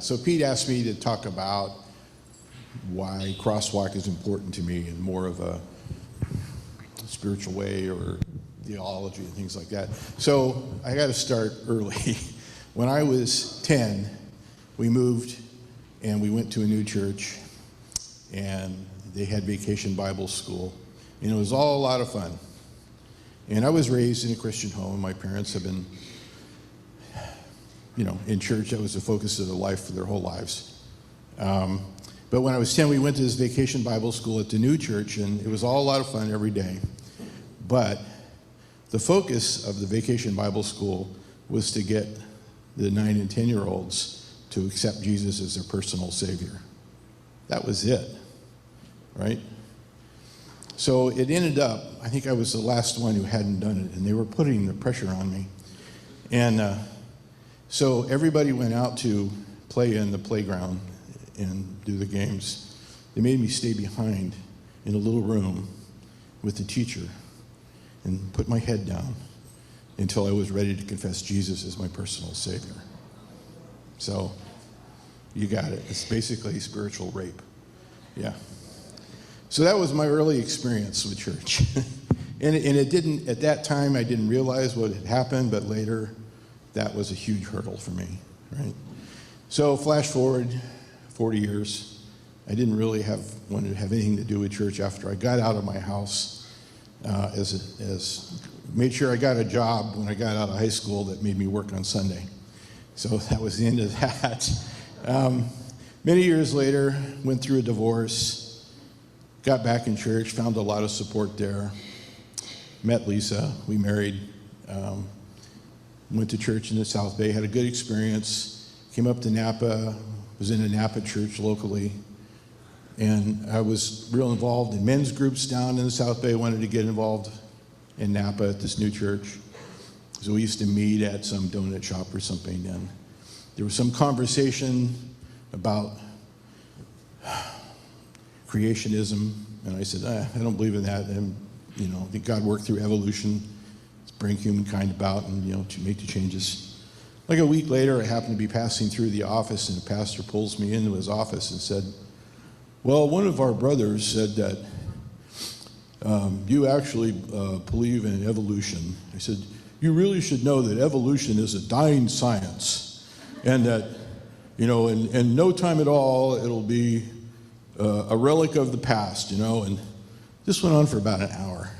So Pete asked me to talk about why CrossWalk is important to me in more of a spiritual way or theology and things like that. So I got to start early. When I was 10, we moved and we went to a new church, and they had Vacation Bible School, and it was all a lot of fun. And I was raised in a Christian home. My parents have been, in church. That was the focus of their life for their whole lives. But when I was 10, we went to this Vacation Bible School at the new church, and it was all a lot of fun every day. But the focus of the Vacation Bible School was to get the 9 and 10-year-olds to accept Jesus as their personal Savior. That was it, right? So it ended up, I think I was the last one who hadn't done it, and they were putting the pressure on me. And so everybody went out to play in the playground and do the games. They made me stay behind in a little room with the teacher and put my head down until I was ready to confess Jesus as my personal Savior. So you got it. It's basically spiritual rape. Yeah. So that was my early experience with church. and it didn't, at that time, I didn't realize what had happened, but later, that was a huge hurdle for me, right? So flash forward 40 years, I didn't really wanted to have anything to do with church after I got out of my house, made sure I got a job when I got out of high school that made me work on Sunday. So that was the end of that. Many years later, went through a divorce, got back in church, found a lot of support there, met Lisa, we married, went to church in the South Bay, had a good experience, came up to Napa, was in a Napa church locally, and I was real involved in men's groups down in the South Bay, wanted to get involved in Napa at this new church. So we used to meet at some donut shop or something, and there was some conversation about creationism, and I said, I don't believe in that, and I think God worked through evolution to bring humankind about and to make the changes. Like a week later, I happened to be passing through the office, and the pastor pulls me into his office and said, well, one of our brothers said that you actually believe in evolution. I said, you really should know that evolution is a dying science, and that, in no time at all, it'll be a relic of the past, and this went on for about an hour.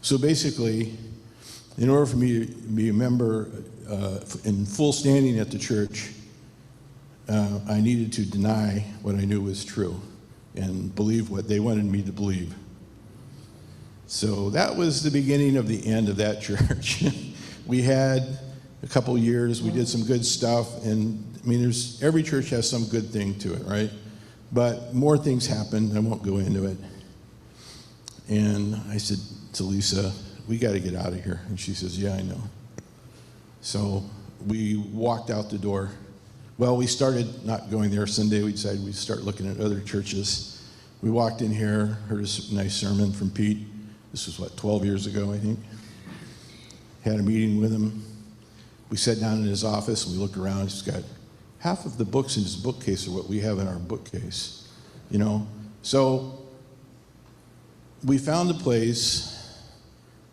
So basically, in order for me to be a member in full standing at the church, I needed to deny what I knew was true and believe what they wanted me to believe. So that was the beginning of the end of that church. We had a couple years, we did some good stuff, and every church has some good thing to it, right? But more things happened, I won't go into it. And I said to Lisa, we got to get out of here. And she says, yeah, I know. So we walked out the door. Well, we started not going there Sunday. We decided we'd start looking at other churches. We walked in here, heard a nice sermon from Pete. This was, 12 years ago, I think. Had a meeting with him. We sat down in his office, and we looked around. He's got half of the books in his bookcase are what we have in our bookcase, So we found a place,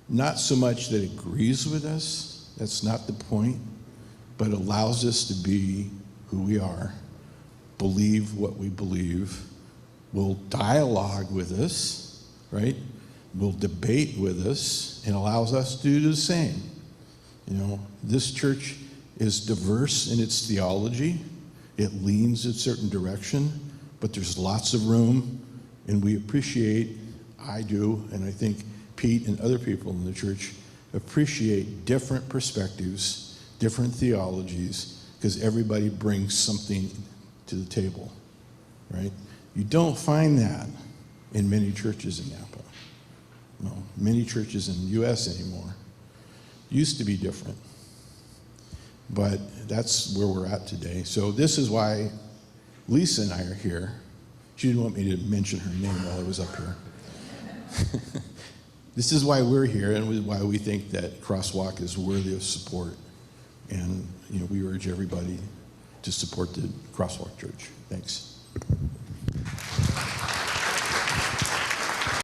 not so much that agrees with us, that's not the point, but allows us to be who we are, believe what we believe, will dialogue with us, right? Will debate with us, and allows us to do the same. This church is diverse in its theology. It leans a certain direction, but there's lots of room, and we appreciate, I do, and I think Pete and other people in the church appreciate different perspectives, different theologies, because everybody brings something to the table, right? You don't find that in many churches in Napa. No, many churches in the U.S. anymore. Used to be different. But that's where we're at today. So this is why Lisa and I are here. She didn't want me to mention her name while I was up here. This is why we're here, and why we think that CrossWalk is worthy of support. And we urge everybody to support the CrossWalk Church. Thanks.